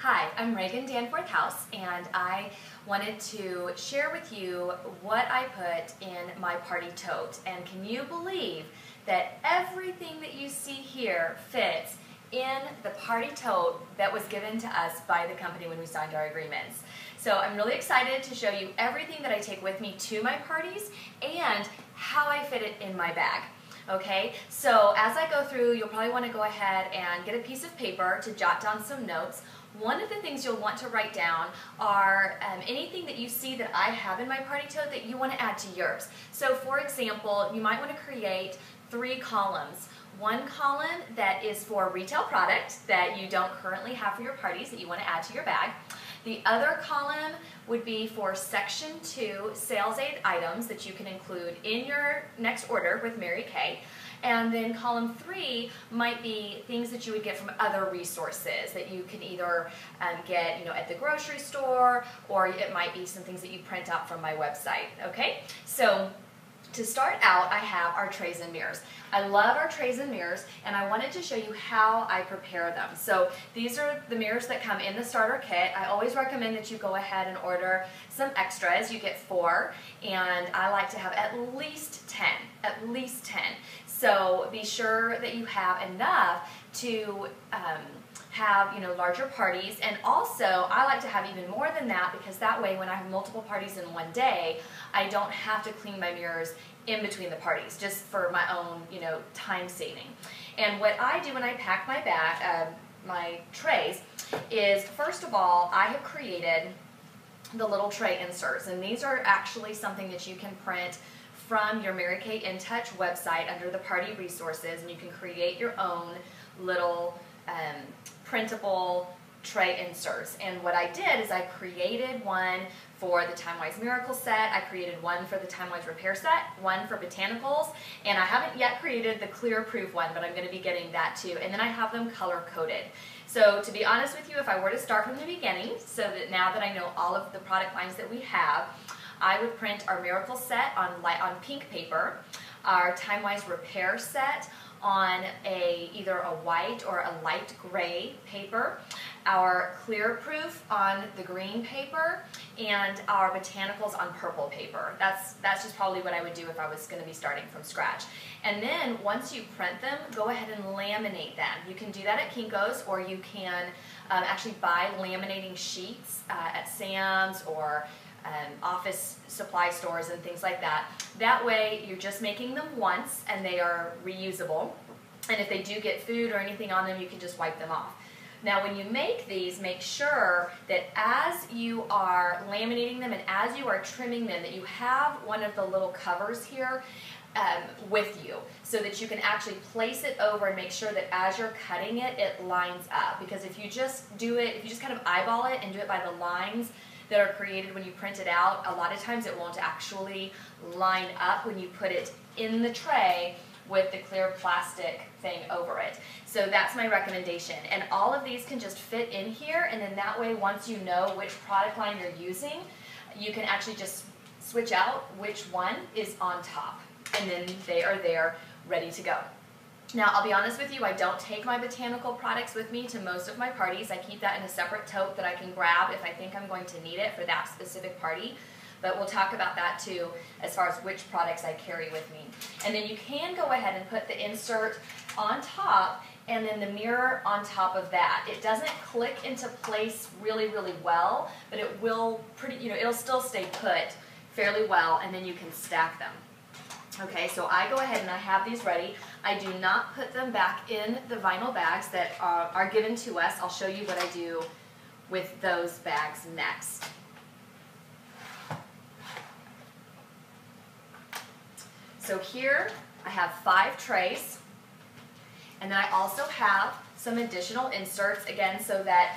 Hi, I'm Regan Danforth House, and I wanted to share with you what I put in my party tote. And can you believe that everything that you see here fits in the party tote that was given to us by the company when we signed our agreements? So I'm really excited to show you everything that I take with me to my parties and how I fit it in my bag. Okay, so as I go through, you'll probably want to go ahead and get a piece of paper to jot down some notes. One of the things you'll want to write down are anything that you see that I have in my party tote that you want to add to yours. So for example, you might want to create 3 columns. One column that is for retail product that you don't currently have for your parties that you want to add to your bag. The other column would be for section 2 sales aid items that you can include in your next order with Mary Kay. And then column 3 might be things that you would get from other resources that you can either get at the grocery store, or it might be some things that you print out from my website. Okay, so to start out, I have our trays and mirrors. I love our trays and mirrors, and I wanted to show you how I prepare them. So these are the mirrors that come in the starter kit. I always recommend that you go ahead and order some extras. You get 4, and I like to have at least 10. At least 10. So be sure that you have enough to have larger parties, and also I like to have even more than that, because that way when I have multiple parties in one day, I don't have to clean my mirrors in between the parties, just for my own time saving. And what I do when I pack my bag, my trays, is first of all I have created the little tray inserts, and these are actually something that you can print from your Mary Kay In Touch website under the party resources, and you can create your own little printable tray inserts. And what I did is I created one for the Time Wise Miracle set, I created one for the Time Wise Repair set, one for botanicals, and I haven't yet created the clear proof one, but I'm going to be getting that too. And then I have them color coded. So to be honest with you, if I were to start from the beginning, so that now that I know all of the product lines that we have, I would print our Miracle set on pink paper, our Time Wise Repair set on either a white or a light gray paper, our clear proof on the green paper, and our botanicals on purple paper. That's just probably what I would do if I was going to be starting from scratch. And then once you print them, go ahead and laminate them. You can do that at Kinko's, or you can actually buy laminating sheets at Sam's or office supply stores and things like that. That way you're just making them once and they are reusable, and if they do get food or anything on them, you can just wipe them off. Now when you make these, make sure that as you are laminating them and as you are trimming them, that you have one of the little covers here with you, so that you can actually place it over and make sure that as you're cutting it, it lines up. Because if you just kind of eyeball it and do it by the lines that are created when you print it out, a lot of times it won't actually line up when you put it in the tray with the clear plastic thing over it. So that's my recommendation. And all of these can just fit in here, and then that way once you know which product line you're using, you can actually just switch out which one is on top, and then they are there ready to go. Now, I'll be honest with you, I don't take my botanical products with me to most of my parties. I keep that in a separate tote that I can grab if I think I'm going to need it for that specific party. But we'll talk about that too, as far as which products I carry with me. And then you can go ahead and put the insert on top, and then the mirror on top of that. It doesn't click into place really, really well, but it will it'll still stay put fairly well, and then you can stack them. Okay, so I go ahead and I have these ready. I do not put them back in the vinyl bags that are given to us. I'll show you what I do with those bags next. So here I have 5 trays, and then I also have some additional inserts, again, so that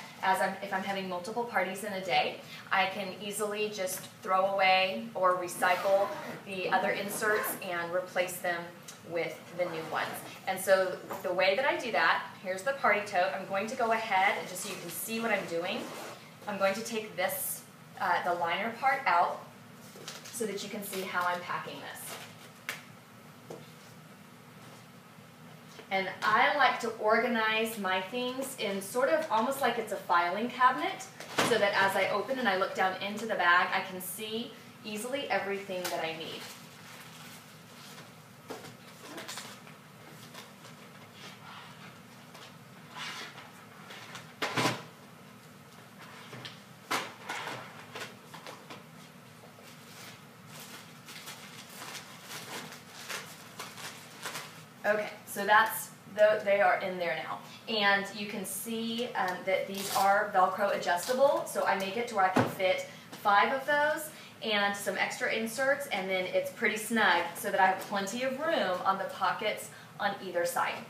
if I'm having multiple parties in a day, I can easily just throw away or recycle the other inserts and replace them with the new ones. And so the way that I do that, here's the party tote. I'm going to go ahead, and just so you can see what I'm doing, I'm going to take this, the liner part out, so that you can see how I'm packing this. And I like to organize my things in sort of almost like it's a filing cabinet, so that as I open and I look down into the bag, I can see easily everything that I need. Okay, so they are in there now. And you can see that these are Velcro adjustable, so I make it to where I can fit 5 of those and some extra inserts, and then it's pretty snug so that I have plenty of room on the pockets on either side.